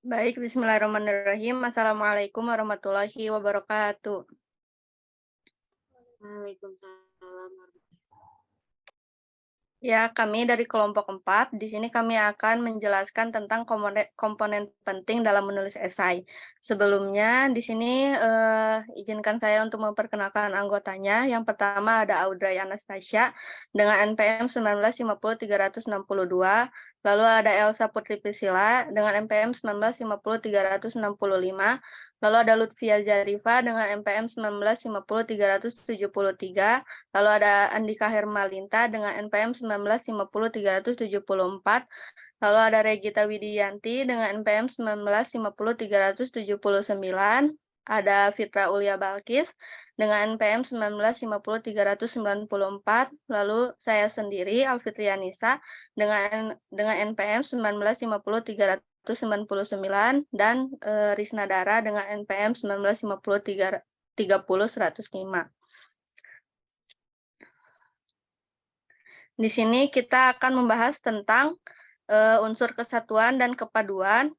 Baik, bismillahirrahmanirrahim. Assalamualaikum warahmatullahi wabarakatuh. Waalaikumsalam Ya, kami dari kelompok 4. Di sini kami akan menjelaskan tentang komponen penting dalam menulis esai. Sebelumnya, di sini izinkan saya untuk memperkenalkan anggotanya. Yang pertama ada Audrey Anastasia dengan NPM 1950-362. Lalu ada Elsa Putri Priscila dengan NPM 1950-365. Lalu ada Lutfia Zarifa dengan NPM 1950-373. Lalu ada Andika Hermalinta dengan NPM 1950-374. Lalu ada Regita Widianti dengan NPM 1950-379. Ada Fitra Ulia Balkis dengan NPM 1950-394. Lalu saya sendiri, Alfitrianisa, dengan NPM 1950-399. Dan Risna Dara dengan NPM 1950-330-105. Di sini kita akan membahas tentang unsur kesatuan dan kepaduan,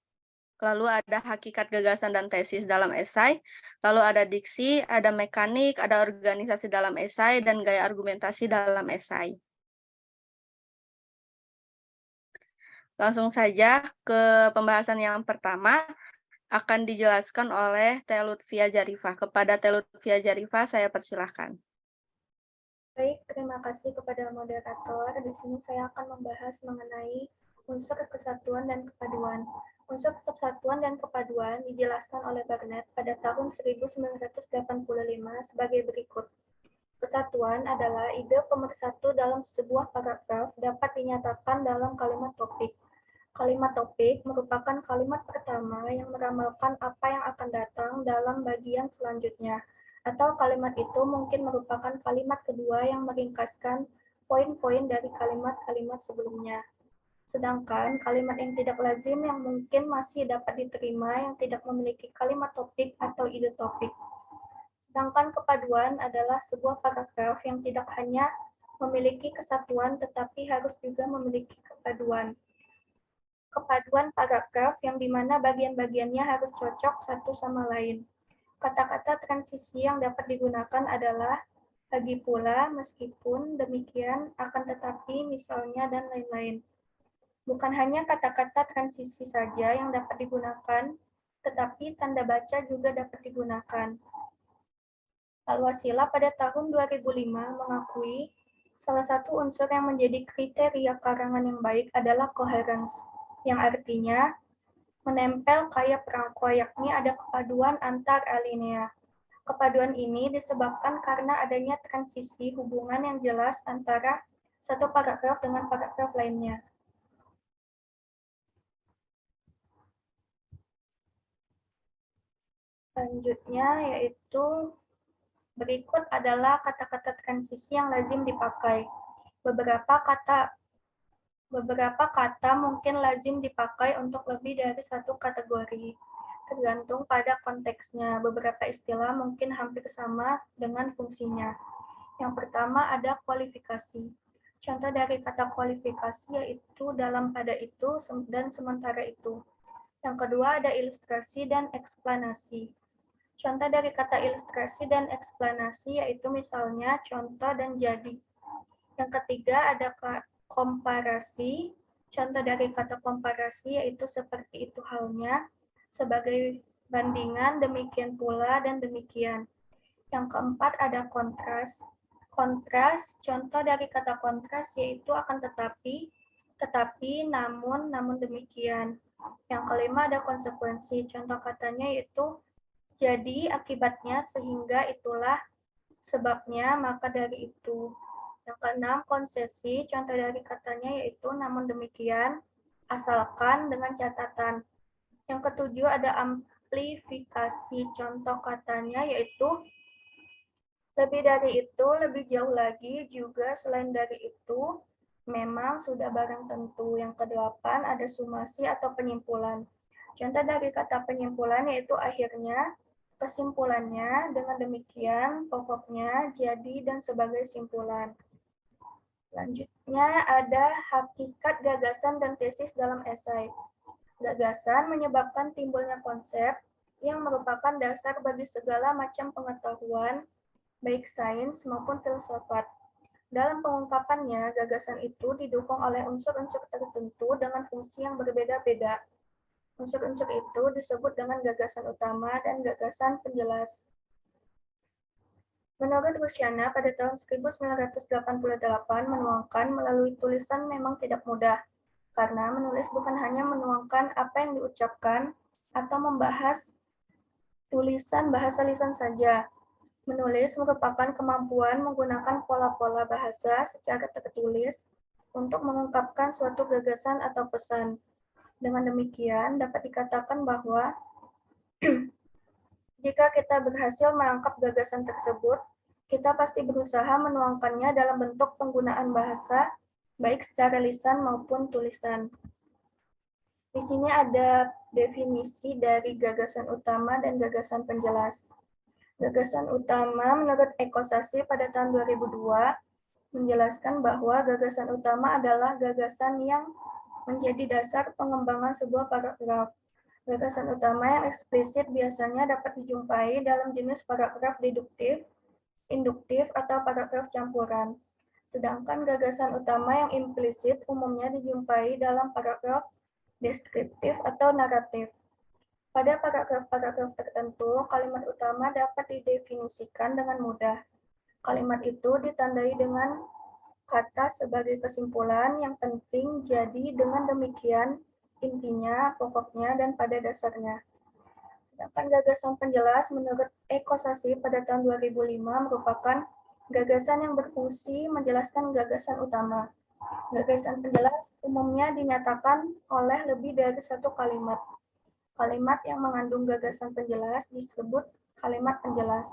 lalu ada hakikat gagasan dan tesis dalam esai, lalu ada diksi, ada mekanik, ada organisasi dalam esai, dan gaya argumentasi dalam esai. Langsung saja ke pembahasan yang pertama, akan dijelaskan oleh Lutfia Zarifah. Kepada Lutfia Zarifah, saya persilahkan. Baik, terima kasih kepada moderator. Di sini saya akan membahas mengenai unsur kesatuan dan kepaduan. Unsur kesatuan dan kepaduan dijelaskan oleh Barnett pada tahun 1985 sebagai berikut. Kesatuan adalah ide pemersatu dalam sebuah paragraf dapat dinyatakan dalam kalimat topik. Kalimat topik merupakan kalimat pertama yang meramalkan apa yang akan datang dalam bagian selanjutnya, atau kalimat itu mungkin merupakan kalimat kedua yang meringkaskan poin-poin dari kalimat-kalimat sebelumnya. Sedangkan kalimat yang tidak lazim yang mungkin masih dapat diterima yang tidak memiliki kalimat topik atau ide topik. Sedangkan kepaduan adalah sebuah paragraf yang tidak hanya memiliki kesatuan tetapi harus juga memiliki kepaduan. Kepaduan paragraf yang dimana bagian-bagiannya harus cocok satu sama lain. Kata-kata transisi yang dapat digunakan adalah lagi pula, meskipun, demikian, akan tetapi, misalnya, dan lain-lain. Bukan hanya kata-kata transisi saja yang dapat digunakan, tetapi tanda baca juga dapat digunakan. Al-Wasila pada tahun 2005 mengakui salah satu unsur yang menjadi kriteria karangan yang baik adalah coherence, yang artinya menempel kayak perangko, yakni ada kepaduan antar alinea. Kepaduan ini disebabkan karena adanya transisi hubungan yang jelas antara satu paragraf dengan paragraf lainnya. Selanjutnya yaitu berikut adalah kata-kata transisi yang lazim dipakai. Beberapa kata mungkin lazim dipakai untuk lebih dari satu kategori, tergantung pada konteksnya. Beberapa istilah mungkin hampir sama dengan fungsinya. Yang pertama ada kualifikasi. Contoh dari kata kualifikasi yaitu dalam pada itu dan sementara itu. Yang kedua ada ilustrasi dan eksplanasi. Contoh dari kata ilustrasi dan eksplanasi yaitu misalnya contoh dan jadi. Yang ketiga ada komparasi. Contoh dari kata komparasi yaitu seperti itu halnya, sebagai bandingan, demikian pula, dan demikian. Yang keempat ada kontras. Kontras, contoh dari kata kontras yaitu akan tetapi, namun demikian. Yang kelima ada konsekuensi. Contoh katanya yaitu jadi, akibatnya, sehingga, itulah, sebabnya, maka dari itu. Yang keenam, konsesi. Contoh dari katanya yaitu namun demikian, asalkan dengan catatan. Yang ketujuh ada amplifikasi. Contoh katanya yaitu lebih dari itu, lebih jauh lagi, juga selain dari itu, memang sudah barang tentu. Yang kedelapan ada sumasi atau penyimpulan. Contoh dari kata penyimpulan yaitu akhirnya, kesimpulannya, dengan demikian, pokoknya, jadi, dan sebagai simpulan. Selanjutnya ada hakikat gagasan dan tesis dalam esai. Gagasan menyebabkan timbulnya konsep yang merupakan dasar bagi segala macam pengetahuan, baik sains maupun filsafat. Dalam pengungkapannya, gagasan itu didukung oleh unsur-unsur tertentu dengan fungsi yang berbeda-beda. Unsur-unsur itu disebut dengan gagasan utama dan gagasan penjelas. Menurut Rusyana, pada tahun 1988 menuangkan melalui tulisan memang tidak mudah, karena menulis bukan hanya menuangkan apa yang diucapkan atau membahas tulisan bahasa lisan saja. Menulis merupakan kemampuan menggunakan pola-pola bahasa secara tertulis untuk mengungkapkan suatu gagasan atau pesan. Dengan demikian, dapat dikatakan bahwa jika kita berhasil menangkap gagasan tersebut, kita pasti berusaha menuangkannya dalam bentuk penggunaan bahasa, baik secara lisan maupun tulisan. Di sini ada definisi dari gagasan utama dan gagasan penjelas. Gagasan utama menurut Ekosasi pada tahun 2002 menjelaskan bahwa gagasan utama adalah gagasan yang menjadi dasar pengembangan sebuah paragraf. Gagasan utama yang eksplisit biasanya dapat dijumpai dalam jenis paragraf deduktif, induktif, atau paragraf campuran. Sedangkan gagasan utama yang implisit umumnya dijumpai dalam paragraf deskriptif atau naratif. Pada paragraf-paragraf tertentu, kalimat utama dapat didefinisikan dengan mudah. Kalimat itu ditandai dengan kata sebagai kesimpulan yang penting, jadi dengan demikian intinya, pokoknya, dan pada dasarnya. Sedangkan gagasan penjelas menurut Ekosasi pada tahun 2005 merupakan gagasan yang berfungsi menjelaskan gagasan utama. Gagasan penjelas umumnya dinyatakan oleh lebih dari satu kalimat. Kalimat yang mengandung gagasan penjelas disebut kalimat penjelas.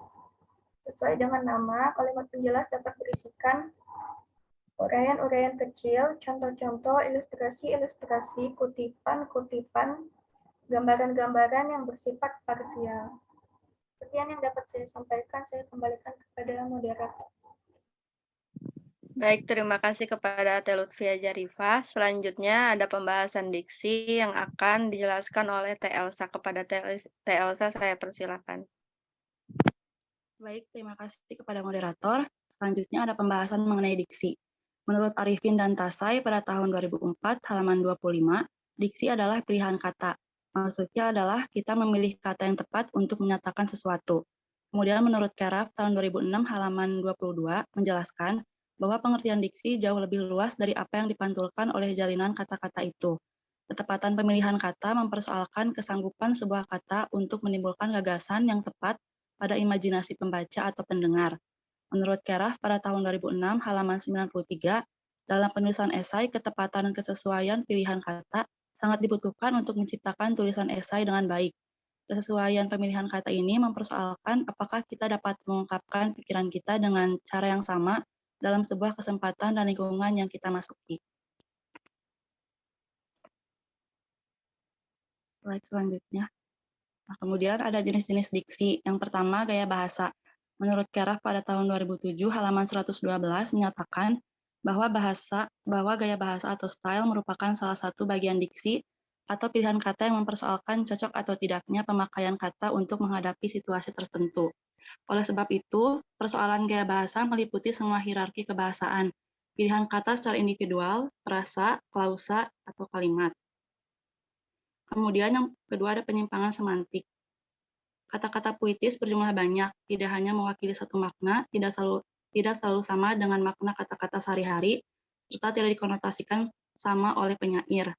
Sesuai dengan nama, kalimat penjelas dapat berisikan uraian-uraian kecil, contoh-contoh, ilustrasi-ilustrasi, kutipan-kutipan, gambaran-gambaran yang bersifat parsial. Sekian yang dapat saya sampaikan, saya kembalikan kepada moderator. Baik, terima kasih kepada Teh Lutfia Jarifah. Selanjutnya ada pembahasan diksi yang akan dijelaskan oleh Teh Elsa. Kepada Teh Elsa, saya persilakan. Baik, terima kasih kepada moderator. Selanjutnya ada pembahasan mengenai diksi. Menurut Arifin dan Tasai pada tahun 2004, halaman 25, diksi adalah pilihan kata. Maksudnya adalah kita memilih kata yang tepat untuk menyatakan sesuatu. Kemudian menurut Keraf tahun 2006, halaman 22, menjelaskan bahwa pengertian diksi jauh lebih luas dari apa yang dipantulkan oleh jalinan kata-kata itu. Ketepatan pemilihan kata mempersoalkan kesanggupan sebuah kata untuk menimbulkan gagasan yang tepat pada imajinasi pembaca atau pendengar. Menurut Keraf pada tahun 2006, halaman 93, dalam penulisan esai, ketepatan dan kesesuaian pilihan kata sangat dibutuhkan untuk menciptakan tulisan esai dengan baik. Kesesuaian pemilihan kata ini mempersoalkan apakah kita dapat mengungkapkan pikiran kita dengan cara yang sama dalam sebuah kesempatan dan lingkungan yang kita masuki. Slide selanjutnya. Nah, kemudian ada jenis-jenis diksi. Yang pertama, gaya bahasa. Menurut Keraf pada tahun 2007, halaman 112 menyatakan bahwa gaya bahasa atau style merupakan salah satu bagian diksi atau pilihan kata yang mempersoalkan cocok atau tidaknya pemakaian kata untuk menghadapi situasi tertentu. Oleh sebab itu, persoalan gaya bahasa meliputi semua hierarki kebahasaan, pilihan kata secara individual, frasa, klausa, atau kalimat. Kemudian yang kedua ada penyimpangan semantik. Kata-kata puitis berjumlah banyak, tidak hanya mewakili satu makna, tidak selalu sama dengan makna kata-kata sehari-hari, serta tidak dikonotasikan sama oleh penyair.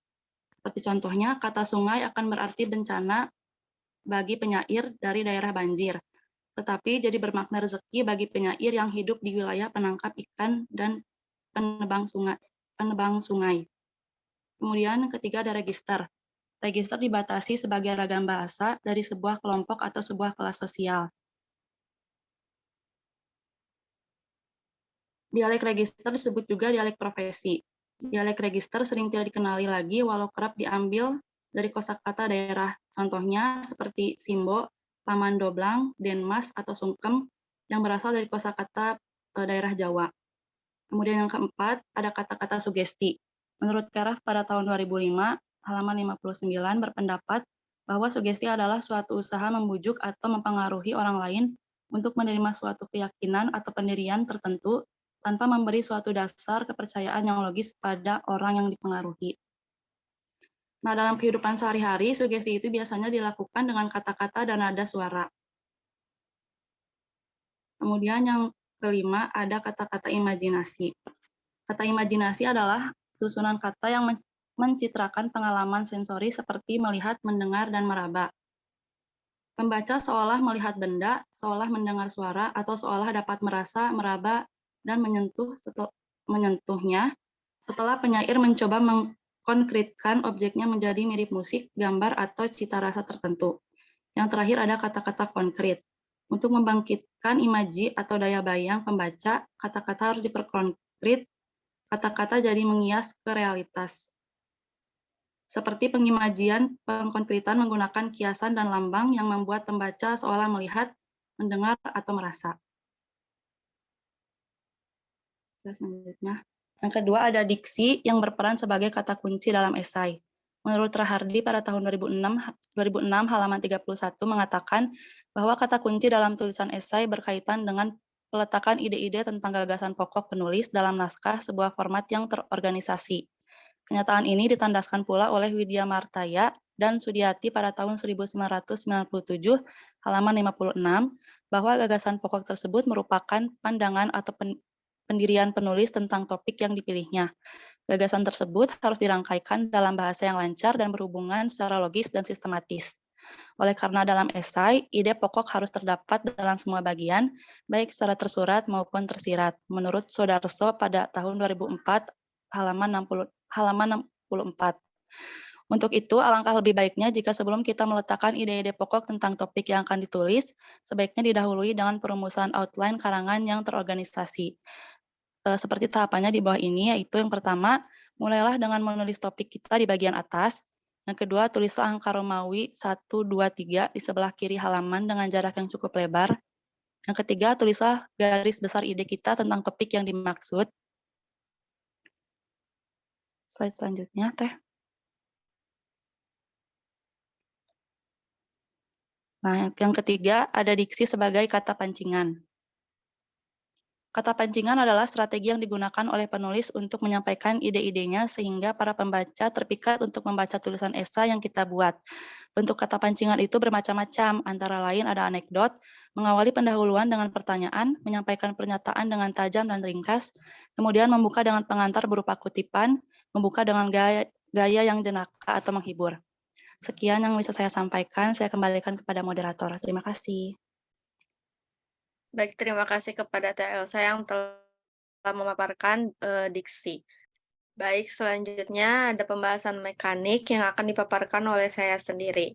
Seperti contohnya, kata sungai akan berarti bencana bagi penyair dari daerah banjir, tetapi jadi bermakna rezeki bagi penyair yang hidup di wilayah penangkap ikan dan penebang sungai. Kemudian ketiga ada register. Register dibatasi sebagai ragam bahasa dari sebuah kelompok atau sebuah kelas sosial. Dialek register disebut juga dialek profesi. Dialek register sering tidak dikenali lagi walau kerap diambil dari kosakata daerah. Contohnya seperti Simbo, Paman Doblang, Denmas, atau Sungkem yang berasal dari kosakata daerah Jawa. Kemudian yang keempat ada kata-kata sugesti. Menurut Keraf pada tahun 2005, halaman 59 berpendapat bahwa sugesti adalah suatu usaha membujuk atau mempengaruhi orang lain untuk menerima suatu keyakinan atau pendirian tertentu tanpa memberi suatu dasar kepercayaan yang logis pada orang yang dipengaruhi. Nah, dalam kehidupan sehari-hari, sugesti itu biasanya dilakukan dengan kata-kata dan nada suara. Kemudian yang kelima, ada kata-kata imajinasi. Kata imajinasi adalah susunan kata yang mencitrakan pengalaman sensori seperti melihat, mendengar, dan meraba. Pembaca seolah melihat benda, seolah mendengar suara, atau seolah dapat merasa, meraba, dan menyentuhnya setelah penyair mencoba mengkonkretkan objeknya menjadi mirip musik, gambar, atau cita rasa tertentu. Yang terakhir ada kata-kata konkret. Untuk membangkitkan imaji atau daya bayang pembaca, kata-kata harus diperkonkret, kata-kata jadi mengias ke realitas. Seperti pengimajian pengkonkretan menggunakan kiasan dan lambang yang membuat pembaca seolah melihat, mendengar, atau merasa. Selanjutnya. Yang kedua ada diksi yang berperan sebagai kata kunci dalam esai. Menurut Rahardi pada tahun 2006 halaman 31 mengatakan bahwa kata kunci dalam tulisan esai berkaitan dengan peletakan ide-ide tentang gagasan pokok penulis dalam naskah sebuah format yang terorganisasi. Kenyataan ini ditandaskan pula oleh Widya Martaya dan Sudiati pada tahun 1997 halaman 56 bahwa gagasan pokok tersebut merupakan pandangan atau pendirian penulis tentang topik yang dipilihnya. Gagasan tersebut harus dirangkaikan dalam bahasa yang lancar dan berhubungan secara logis dan sistematis. Oleh karena dalam esai, ide pokok harus terdapat dalam semua bagian, baik secara tersurat maupun tersirat. Menurut Soedarso pada tahun 2004, halaman 64. Untuk itu, alangkah lebih baiknya jika sebelum kita meletakkan ide-ide pokok tentang topik yang akan ditulis, sebaiknya didahului dengan perumusan outline karangan yang terorganisasi. Seperti tahapannya di bawah ini, yaitu yang pertama, mulailah dengan menulis topik kita di bagian atas. Yang kedua, tulislah angka Romawi 1, 2, 3 di sebelah kiri halaman dengan jarak yang cukup lebar. Yang ketiga, tulislah garis besar ide kita tentang topik yang dimaksud. Slide selanjutnya, Teh. Nah, yang ketiga, ada diksi sebagai kata pancingan. Kata pancingan adalah strategi yang digunakan oleh penulis untuk menyampaikan ide-idenya sehingga para pembaca terpikat untuk membaca tulisan esai yang kita buat. Bentuk kata pancingan itu bermacam-macam, antara lain ada anekdot, mengawali pendahuluan dengan pertanyaan, menyampaikan pernyataan dengan tajam dan ringkas, kemudian membuka dengan pengantar berupa kutipan, membuka dengan gaya yang jenaka atau menghibur. Sekian yang bisa saya sampaikan, saya kembalikan kepada moderator. Terima kasih. Baik, terima kasih kepada Teh Elsa yang telah memaparkan diksi. Baik, selanjutnya ada pembahasan mekanik yang akan dipaparkan oleh saya sendiri.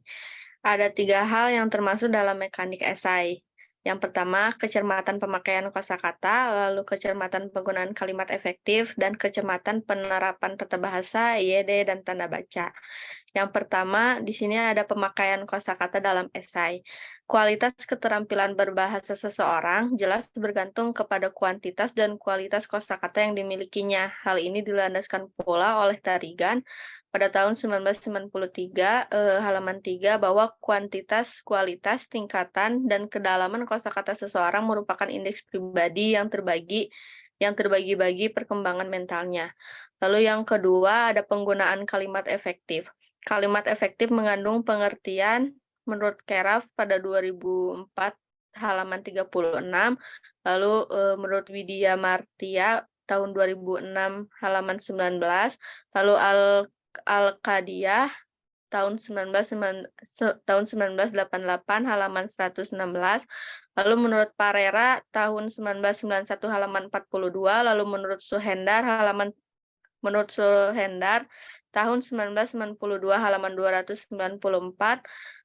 Ada 3 hal yang termasuk dalam mekanik esai. Yang pertama, kecermatan pemakaian kosakata, lalu kecermatan penggunaan kalimat efektif, dan kecermatan penerapan tata bahasa, IED, dan tanda baca. Yang pertama, di sini ada pemakaian kosakata dalam esai. Kualitas keterampilan berbahasa seseorang jelas bergantung kepada kuantitas dan kualitas kosakata yang dimilikinya. Hal ini dilandaskan pula oleh Tarigan pada tahun 1993 halaman 3 bahwa kuantitas, kualitas, tingkatan, dan kedalaman kosakata seseorang merupakan indeks pribadi yang terbagi-bagi perkembangan mentalnya. Lalu yang kedua ada penggunaan kalimat efektif. Kalimat efektif mengandung pengertian menurut Keraf pada 2004 halaman 36, lalu menurut Widya Martia tahun 2006 halaman 19, lalu Al-Qadiyah tahun 1988 halaman 116, lalu menurut Parera tahun 1991 halaman 42, lalu menurut Suhendar tahun 1992 halaman 294,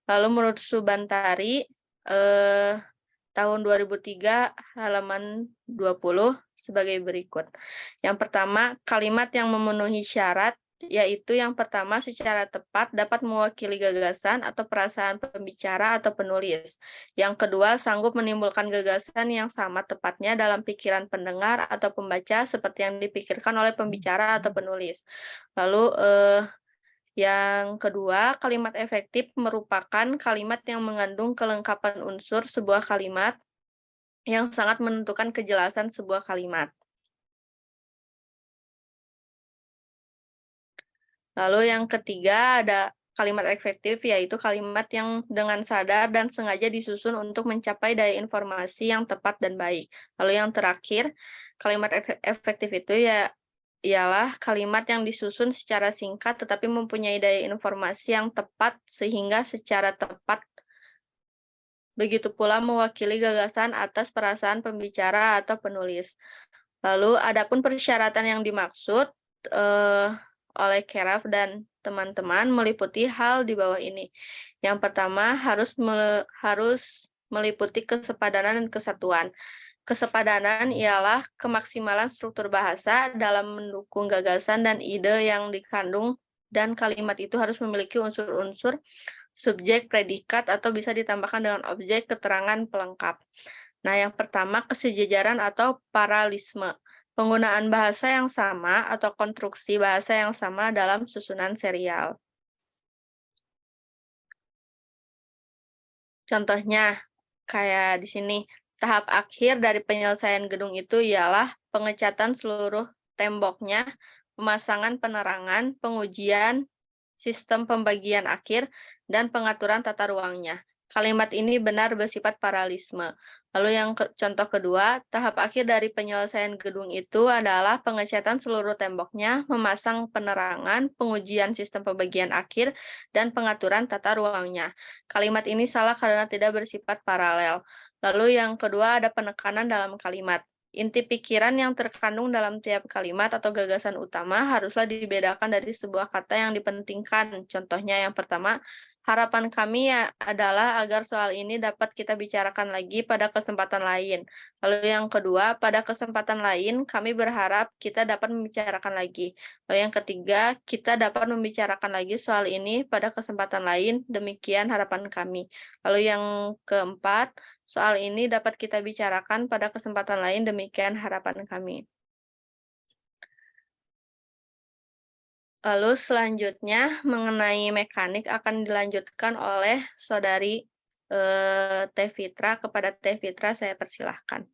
lalu menurut Subantari tahun 2003 halaman 20 sebagai berikut. Yang pertama, kalimat yang memenuhi syarat, yaitu yang pertama secara tepat dapat mewakili gagasan atau perasaan pembicara atau penulis. Yang kedua, sanggup menimbulkan gagasan yang sama tepatnya dalam pikiran pendengar atau pembaca seperti yang dipikirkan oleh pembicara atau penulis. Lalu Yang kedua, kalimat efektif merupakan kalimat yang mengandung kelengkapan unsur sebuah kalimat yang sangat menentukan kejelasan sebuah kalimat. Lalu yang ketiga ada kalimat efektif, yaitu kalimat yang dengan sadar dan sengaja disusun untuk mencapai daya informasi yang tepat dan baik. Lalu yang terakhir, kalimat efektif itu ialah kalimat yang disusun secara singkat tetapi mempunyai daya informasi yang tepat sehingga secara tepat begitu pula mewakili gagasan atas perasaan pembicara atau penulis. Lalu adapun persyaratan yang dimaksud oleh Keraf dan teman-teman meliputi hal di bawah ini. Yang pertama harus meliputi kesepadanan dan kesatuan. Kesepadanan ialah kemaksimalan struktur bahasa dalam mendukung gagasan dan ide yang dikandung, dan kalimat itu harus memiliki unsur-unsur subjek, predikat, atau bisa ditambahkan dengan objek keterangan pelengkap. Nah, yang pertama kesejajaran atau paralisme. Penggunaan bahasa yang sama atau konstruksi bahasa yang sama dalam susunan serial. Contohnya, kayak di sini, tahap akhir dari penyelesaian gedung itu ialah pengecatan seluruh temboknya, pemasangan penerangan, pengujian sistem pembagian akhir, dan pengaturan tata ruangnya. Kalimat ini benar bersifat paralisme. Lalu yang contoh kedua, tahap akhir dari penyelesaian gedung itu adalah pengecatan seluruh temboknya, memasang penerangan, pengujian sistem pembagian akhir, dan pengaturan tata ruangnya. Kalimat ini salah karena tidak bersifat paralel. Lalu yang kedua ada penekanan dalam kalimat. Inti pikiran yang terkandung dalam tiap kalimat atau gagasan utama haruslah dibedakan dari sebuah kata yang dipentingkan. Contohnya yang pertama, harapan kami adalah agar soal ini dapat kita bicarakan lagi pada kesempatan lain. Lalu yang kedua, pada kesempatan lain kami berharap kita dapat membicarakan lagi. Lalu yang ketiga, kita dapat membicarakan lagi soal ini pada kesempatan lain, demikian harapan kami. Lalu yang keempat, soal ini dapat kita bicarakan pada kesempatan lain, demikian harapan kami. Lalu selanjutnya mengenai mekanik akan dilanjutkan oleh Saudari Teh Fitra. Kepada Teh Fitra saya persilahkan.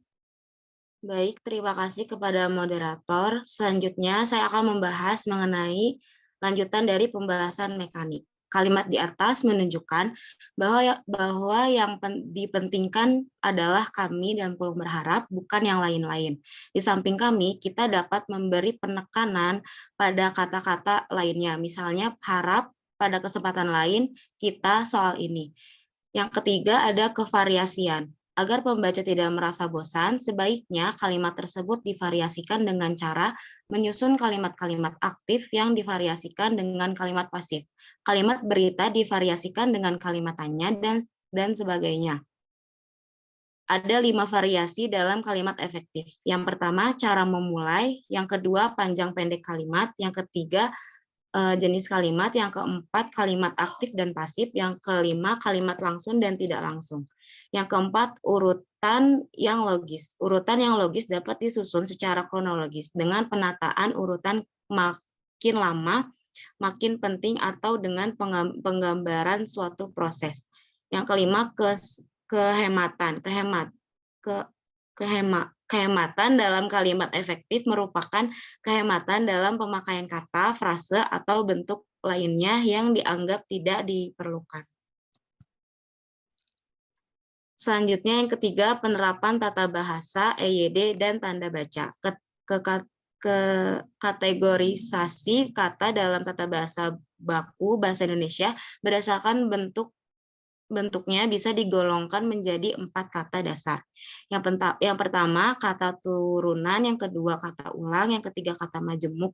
Baik, terima kasih kepada moderator. Selanjutnya saya akan membahas mengenai lanjutan dari pembahasan mekanik. Kalimat di atas menunjukkan bahwa yang dipentingkan adalah kami dan Pulung berharap, bukan yang lain-lain. Di samping kami, kita dapat memberi penekanan pada kata-kata lainnya. Misalnya harap, pada kesempatan lain kita soal ini. Yang ketiga ada kevariasian. Agar pembaca tidak merasa bosan, sebaiknya kalimat tersebut divariasikan dengan cara menyusun kalimat-kalimat aktif yang divariasikan dengan kalimat pasif. Kalimat berita divariasikan dengan kalimat tanya, dan sebagainya. Ada 5 variasi dalam kalimat efektif. Yang pertama, cara memulai. Yang kedua, panjang pendek kalimat. Yang ketiga, jenis kalimat. Yang keempat, kalimat aktif dan pasif. Yang kelima, kalimat langsung dan tidak langsung. Yang keempat, urutan yang logis. Urutan yang logis dapat disusun secara kronologis dengan penataan urutan makin lama, makin penting, atau dengan penggambaran suatu proses. Yang kelima, kehematan dalam kalimat efektif merupakan kehematan dalam pemakaian kata, frase, atau bentuk lainnya yang dianggap tidak diperlukan. Selanjutnya yang ketiga, penerapan tata bahasa, EYD, dan tanda baca. Kategorisasi kata dalam tata bahasa baku bahasa Indonesia berdasarkan bentuknya bisa digolongkan menjadi 4 kata dasar. Yang pertama, kata turunan, yang kedua, kata ulang, yang ketiga, kata majemuk.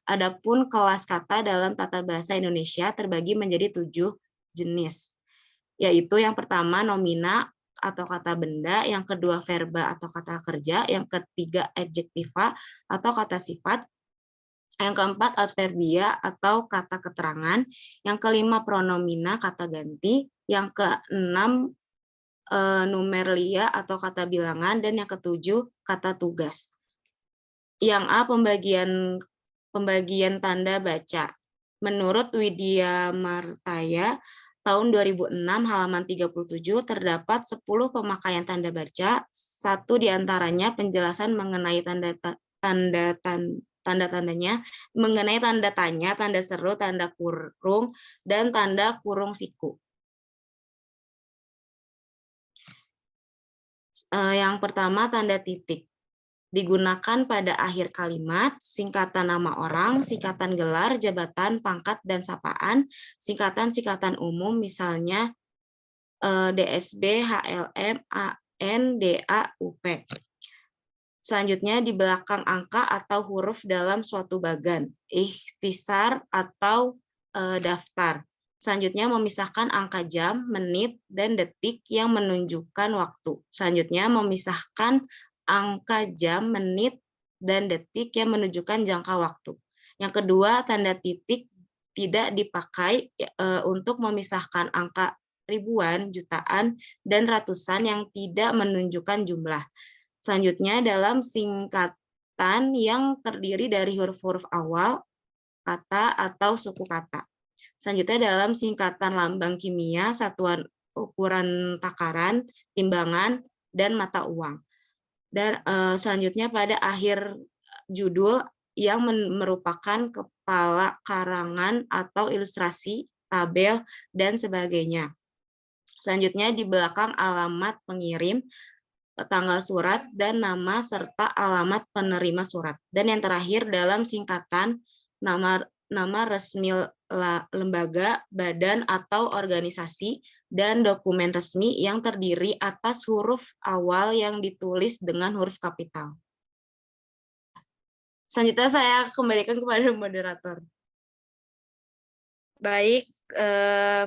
Adapun kelas kata dalam tata bahasa Indonesia terbagi menjadi 7 jenis, yaitu yang pertama nomina atau kata benda, yang kedua verba atau kata kerja, yang ketiga adjektiva atau kata sifat, yang keempat adverbia atau kata keterangan, yang kelima pronomina kata ganti, yang keenam numerlia atau kata bilangan, dan yang ketujuh kata tugas. Yang A, pembagian tanda baca. Menurut Widya Martaya, tahun 2006 halaman 37 terdapat 10 pemakaian tanda baca, satu diantaranya penjelasan mengenai tanda-tandanya, mengenai tanda tanya, tanda seru, tanda kurung, dan tanda kurung siku. Yang pertama, tanda titik. Digunakan pada akhir kalimat, singkatan nama orang, singkatan gelar, jabatan, pangkat, dan sapaan, singkatan-singkatan umum, misalnya DSB, HLM, AN, DA, UP. Selanjutnya, di belakang angka atau huruf dalam suatu bagan, ikhtisar atau daftar. Selanjutnya, memisahkan angka jam, menit, dan detik yang menunjukkan waktu. Selanjutnya, memisahkan angka jam, menit, dan detik yang menunjukkan jangka waktu. Yang kedua, tanda titik tidak dipakai untuk memisahkan angka ribuan, jutaan, dan ratusan yang tidak menunjukkan jumlah. Selanjutnya, dalam singkatan yang terdiri dari huruf-huruf awal, kata, atau suku kata. Selanjutnya, dalam singkatan lambang kimia, satuan ukuran takaran, timbangan, dan mata uang. Dan selanjutnya pada akhir judul yang merupakan kepala karangan atau ilustrasi, tabel, dan sebagainya. Selanjutnya di belakang alamat pengirim, tanggal surat, dan nama serta alamat penerima surat. Dan yang terakhir dalam singkatan nama resmi lembaga, badan, atau organisasi, dan dokumen resmi yang terdiri atas huruf awal yang ditulis dengan huruf kapital. Selanjutnya saya kembalikan kepada moderator. Baik,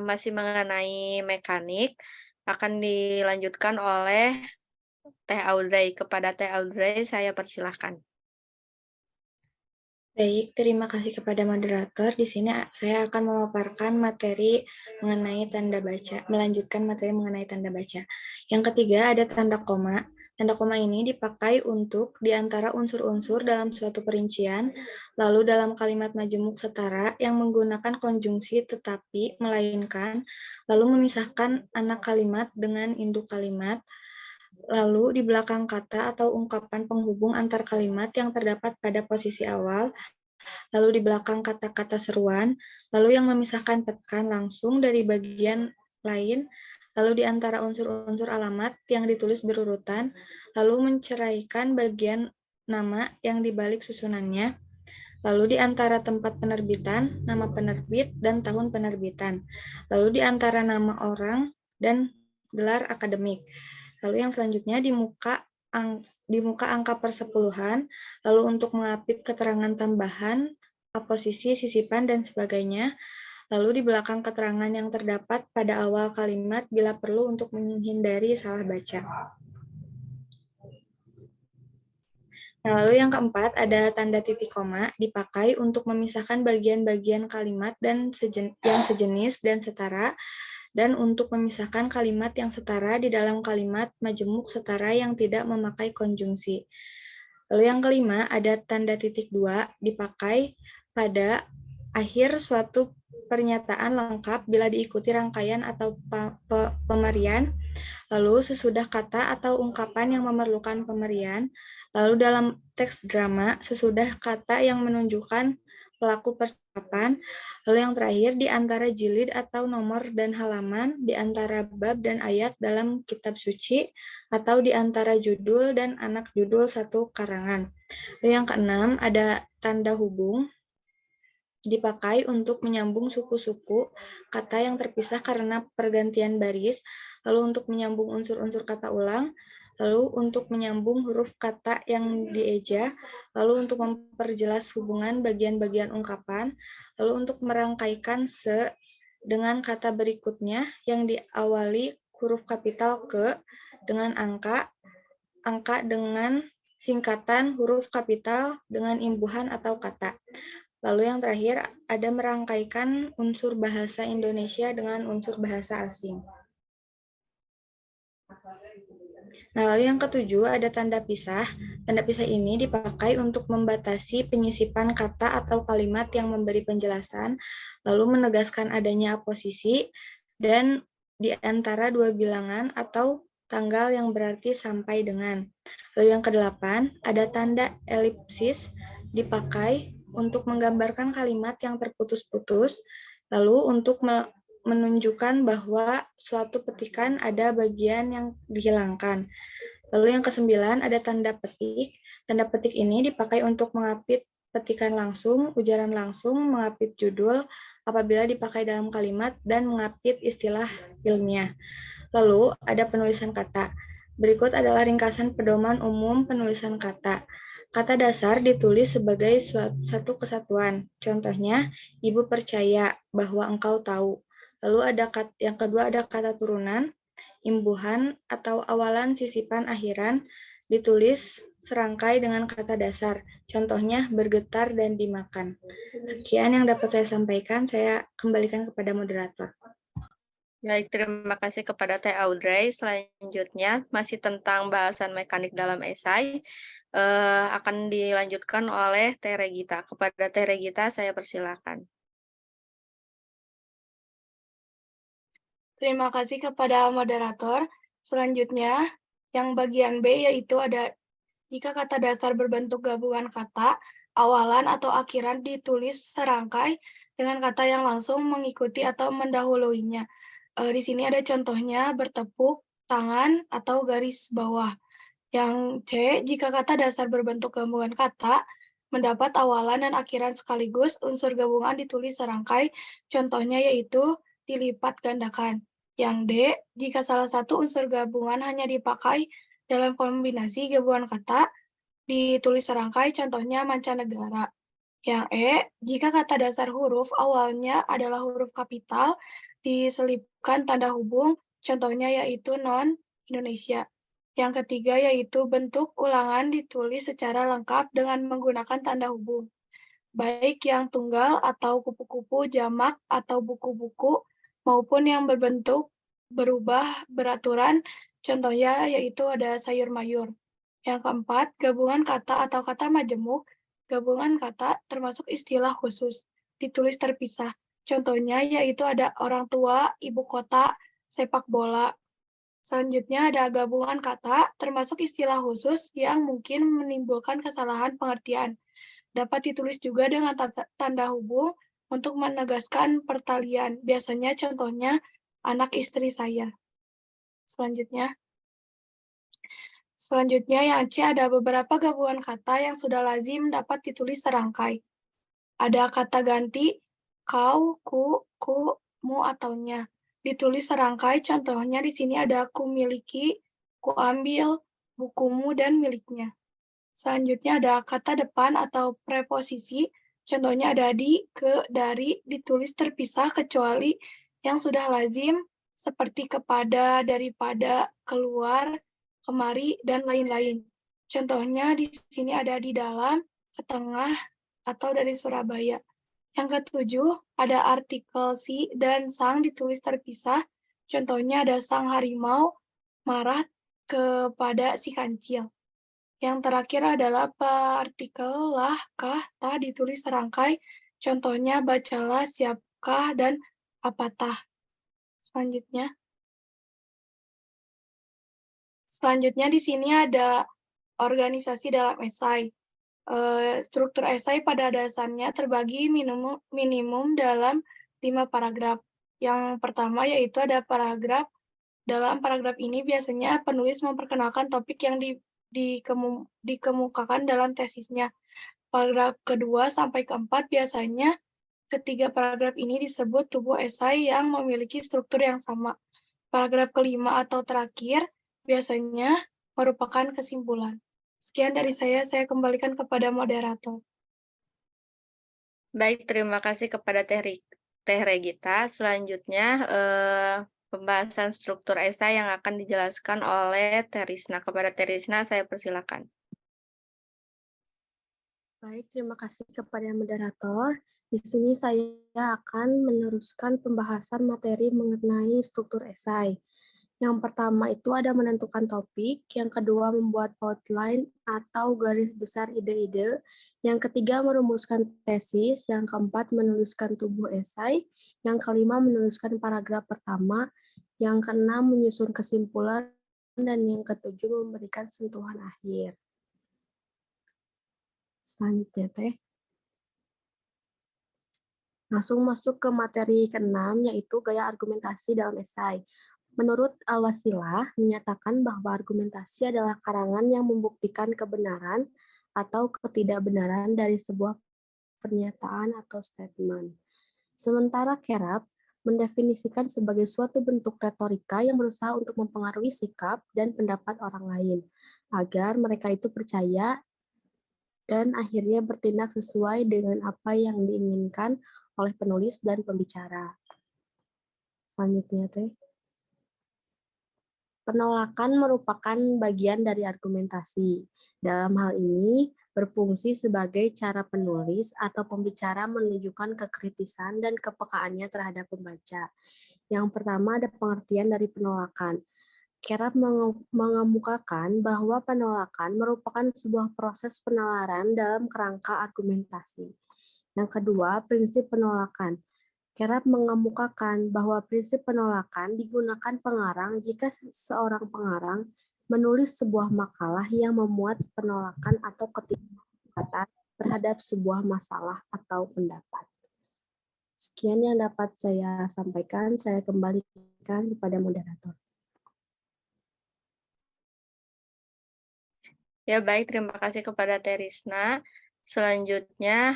masih mengenai mekanik, akan dilanjutkan oleh Teh Audrey. Kepada Teh Audrey, saya persilahkan. Baik, terima kasih kepada moderator. Di sini saya akan memaparkan materi mengenai tanda baca, melanjutkan materi mengenai tanda baca. Yang ketiga ada tanda koma. Tanda koma ini dipakai untuk di antara unsur-unsur dalam suatu perincian, lalu dalam kalimat majemuk setara yang menggunakan konjungsi tetapi melainkan, lalu memisahkan anak kalimat dengan induk kalimat, lalu di belakang kata atau ungkapan penghubung antar kalimat yang terdapat pada posisi awal, lalu di belakang kata-kata seruan, lalu yang memisahkan pekan langsung dari bagian lain, lalu di antara unsur-unsur alamat yang ditulis berurutan, lalu menceraikan bagian nama yang dibalik susunannya, lalu di antara tempat penerbitan, nama penerbit, dan tahun penerbitan, lalu di antara nama orang dan gelar akademik. Lalu yang selanjutnya di muka angka persepuluhan, lalu untuk mengapit keterangan tambahan, aposisi, sisipan, dan sebagainya, lalu di belakang keterangan yang terdapat pada awal kalimat bila perlu untuk menghindari salah baca. Nah, lalu yang keempat ada tanda titik koma dipakai untuk memisahkan bagian-bagian kalimat dan yang sejenis dan setara, dan untuk memisahkan kalimat yang setara di dalam kalimat majemuk setara yang tidak memakai konjungsi. Lalu yang kelima, ada tanda titik dua dipakai pada akhir suatu pernyataan lengkap bila diikuti rangkaian atau pemerian, lalu sesudah kata atau ungkapan yang memerlukan pemerian, lalu dalam teks drama sesudah kata yang menunjukkan pelaku percakapan, lalu yang terakhir di antara jilid atau nomor dan halaman, di antara bab dan ayat dalam kitab suci, atau di antara judul dan anak judul satu karangan. Lalu yang keenam ada tanda hubung, dipakai untuk menyambung suku-suku kata yang terpisah karena pergantian baris, lalu untuk menyambung unsur-unsur kata ulang, lalu untuk menyambung huruf kata yang dieja, lalu untuk memperjelas hubungan bagian-bagian ungkapan, lalu untuk merangkaikan se dengan kata berikutnya yang diawali huruf kapital ke dengan angka dengan singkatan huruf kapital dengan imbuhan atau kata. Lalu yang terakhir ada merangkaikan unsur bahasa Indonesia dengan unsur bahasa asing. Nah, lalu yang ketujuh ada tanda pisah. Tanda pisah ini dipakai untuk membatasi penyisipan kata atau kalimat yang memberi penjelasan, lalu menegaskan adanya posisi, dan di antara dua bilangan atau tanggal yang berarti sampai dengan. Lalu yang kedelapan, ada tanda elipsis dipakai untuk menggambarkan kalimat yang terputus-putus, lalu untuk menunjukkan bahwa suatu petikan ada bagian yang dihilangkan. Lalu yang kesembilan ada tanda petik. Tanda petik ini dipakai untuk mengapit petikan langsung, ujaran langsung, mengapit judul apabila dipakai dalam kalimat, dan mengapit istilah ilmiah. Lalu ada penulisan kata. Berikut adalah ringkasan pedoman umum penulisan kata. Kata dasar ditulis sebagai satu kesatuan. Contohnya, ibu percaya bahwa engkau tahu. Lalu yang kedua ada kata turunan, imbuhan atau awalan sisipan akhiran ditulis serangkai dengan kata dasar. Contohnya bergetar dan dimakan. Sekian yang dapat saya sampaikan, saya kembalikan kepada moderator. Baik, terima kasih kepada Teh Audrey. Selanjutnya, masih tentang bahasan mekanik dalam esai, akan dilanjutkan oleh Teh Regita. Kepada Teh Regita, saya persilakan. Terima kasih kepada moderator. Selanjutnya, yang bagian B yaitu ada jika kata dasar berbentuk gabungan kata, awalan atau akhiran ditulis serangkai dengan kata yang langsung mengikuti atau mendahuluinya. Di sini ada contohnya bertepuk tangan atau garis bawah. Yang C, jika kata dasar berbentuk gabungan kata, mendapat awalan dan akhiran sekaligus, unsur gabungan ditulis serangkai, contohnya yaitu dilipat gandakan. Yang D, jika salah satu unsur gabungan hanya dipakai dalam kombinasi gabungan kata, ditulis serangkai, contohnya mancanegara. Yang E, jika kata dasar huruf awalnya adalah huruf kapital, diselipkan tanda hubung, contohnya yaitu non-Indonesia. Yang ketiga yaitu bentuk ulangan ditulis secara lengkap dengan menggunakan tanda hubung, baik yang tunggal atau kupu-kupu, jamak, atau buku-buku, maupun yang berbentuk berubah beraturan, contohnya yaitu ada sayur mayur. Yang keempat, gabungan kata atau kata majemuk, gabungan kata termasuk istilah khusus, ditulis terpisah. Contohnya yaitu ada orang tua, ibu kota, sepak bola. Selanjutnya ada gabungan kata termasuk istilah khusus yang mungkin menimbulkan kesalahan pengertian. Dapat ditulis juga dengan tanda hubung untuk menegaskan pertalian. Biasanya contohnya anak istri saya. Selanjutnya yang C ada beberapa gabungan kata yang sudah lazim dapat ditulis serangkai. Ada kata ganti, kau, ku, mu, atau nya. Ditulis serangkai, contohnya di sini ada ku miliki, ku ambil, bukumu, dan miliknya. Selanjutnya ada kata depan atau preposisi, contohnya ada di, ke, dari, ditulis terpisah kecuali yang sudah lazim, seperti kepada, daripada, keluar, kemari, dan lain-lain. Contohnya di sini ada di dalam, ke tengah, atau dari Surabaya. Yang ketujuh, ada artikel si dan sang ditulis terpisah. Contohnya ada sang harimau marah kepada si kancil. Yang terakhir adalah partikel lah, kah, tah ditulis serangkai. Contohnya bacalah, siapkah, dan apatah. Selanjutnya di sini ada organisasi dalam esai. Struktur esai pada dasarnya terbagi minimum dalam 5 paragraf. Yang pertama yaitu ada paragraf. Dalam paragraf ini biasanya penulis memperkenalkan topik yang dikemukakan dalam tesisnya. Paragraf kedua sampai keempat biasanya ketiga paragraf ini disebut tubuh esai yang memiliki struktur yang sama. Paragraf kelima atau terakhir biasanya merupakan kesimpulan. Sekian dari saya kembalikan kepada moderator. Baik, terima kasih kepada Teh Regita. Selanjutnya, pembahasan struktur esai yang akan dijelaskan oleh Terisna. Kepada Terisna, saya persilakan. Baik, terima kasih kepada moderator. Di sini saya akan meneruskan pembahasan materi mengenai struktur esai. Yang pertama itu ada menentukan topik, yang kedua membuat outline atau garis besar ide-ide, yang ketiga merumuskan tesis, yang keempat menuliskan tubuh esai, yang kelima menuliskan paragraf pertama, yang keenam menyusun kesimpulan, dan yang ketujuh memberikan sentuhan akhir. Selanjutnya teh. Langsung masuk ke materi keenam, yaitu gaya argumentasi dalam esai. Menurut Al-Wasilah, menyatakan bahwa argumentasi adalah karangan yang membuktikan kebenaran atau ketidakbenaran dari sebuah pernyataan atau statement. Sementara Kerap mendefinisikan sebagai suatu bentuk retorika yang berusaha untuk mempengaruhi sikap dan pendapat orang lain, agar mereka itu percaya dan akhirnya bertindak sesuai dengan apa yang diinginkan oleh penulis dan pembicara. Selanjutnya teh. Penolakan merupakan bagian dari argumentasi. Dalam hal ini, berfungsi sebagai cara penulis atau pembicara menunjukkan kekritisan dan kepekaannya terhadap pembaca. Yang pertama ada pengertian dari penolakan. Kerap mengemukakan bahwa penolakan merupakan sebuah proses penalaran dalam kerangka argumentasi. Yang kedua, prinsip penolakan. Kerap mengemukakan bahwa prinsip penolakan digunakan pengarang jika seorang pengarang menulis sebuah makalah yang memuat penolakan atau ketidaksepakatan terhadap sebuah masalah atau pendapat. Sekian yang dapat saya sampaikan, saya kembalikan kepada moderator. Ya, baik, terima kasih kepada Terisna. Selanjutnya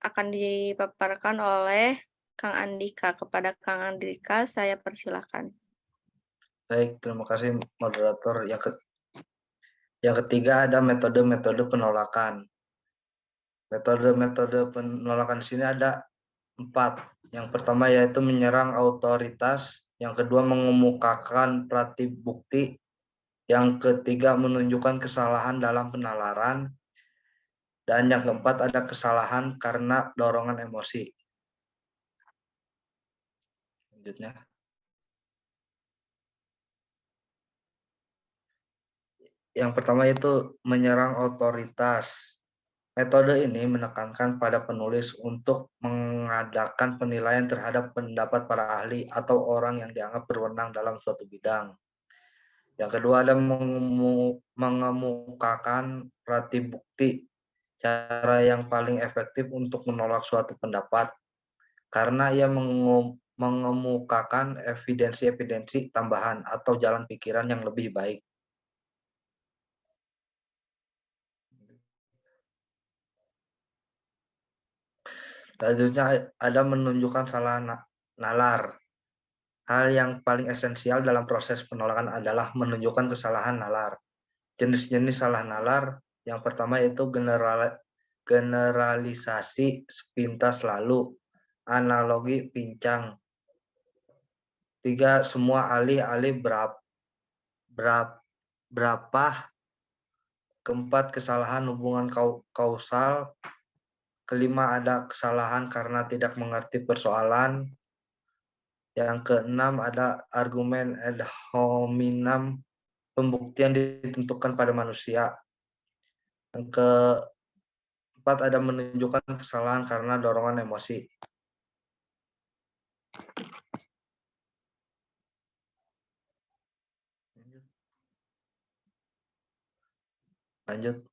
akan dipaparkan oleh Kang Andika. Kepada Kang Andika, saya persilakan. Baik, terima kasih moderator. Yang ketiga ada metode-metode penolakan. Metode-metode penolakan di sini ada 4. Yang pertama yaitu menyerang otoritas, yang kedua mengemukakan pratibukti, yang ketiga menunjukkan kesalahan dalam penalaran, dan yang keempat ada kesalahan karena dorongan emosi. Selanjutnya. Yang pertama itu menyerang otoritas. Metode ini menekankan pada penulis untuk mengadakan penilaian terhadap pendapat para ahli atau orang yang dianggap berwenang dalam suatu bidang. Yang kedua ada mengemukakan pratibukti, cara yang paling efektif untuk menolak suatu pendapat, karena ia mengemukakan evidensi-evidensi tambahan atau jalan pikiran yang lebih baik. Selanjutnya ada menunjukkan salah nalar. Hal yang paling esensial dalam proses penolakan adalah menunjukkan kesalahan nalar. Jenis-jenis salah nalar yang pertama yaitu generalisasi sepintas lalu, analogi pincang. 3. Semua alih-alih berapa. Keempat, kesalahan hubungan kausal. Kelima, ada kesalahan karena tidak mengerti persoalan. Yang keenam, ada argumen ad hominem, pembuktian ditentukan pada manusia. Yang keempat, ada menunjukkan kesalahan karena dorongan emosi. Lanjut.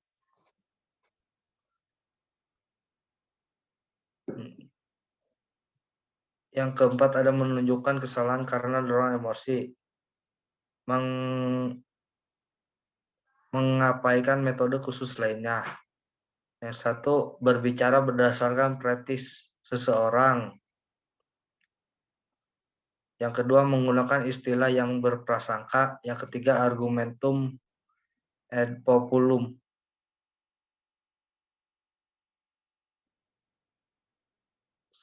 Yang keempat ada menunjukkan kesalahan karena dorongan emosi. Mengabaikan metode khusus lainnya. Yang satu, berbicara berdasarkan pretis seseorang. Yang kedua, menggunakan istilah yang berprasangka. Yang ketiga, argumentum ad populum.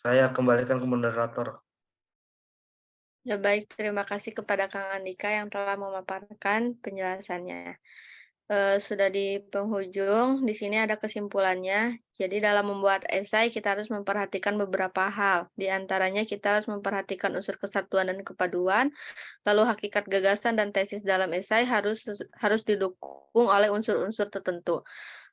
Saya kembalikan ke moderator. Ya, baik, terima kasih kepada Kang Andika yang telah memaparkan penjelasannya. sudah di penghujung. Di sini ada kesimpulannya. Jadi dalam membuat esai kita harus memperhatikan beberapa hal. Di antaranya kita harus memperhatikan unsur kesatuan dan kepaduan, lalu hakikat gagasan dan tesis dalam esai harus didukung oleh unsur-unsur tertentu.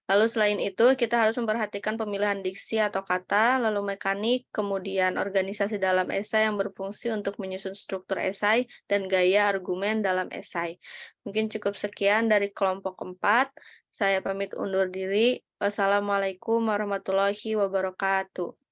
Lalu selain itu kita harus memperhatikan pemilihan diksi atau kata, lalu mekanik, kemudian organisasi dalam esai yang berfungsi untuk menyusun struktur esai dan gaya argumen dalam esai. Mungkin cukup sekian dari kelompok 4. Saya pamit undur diri. Wassalamualaikum warahmatullahi wabarakatuh.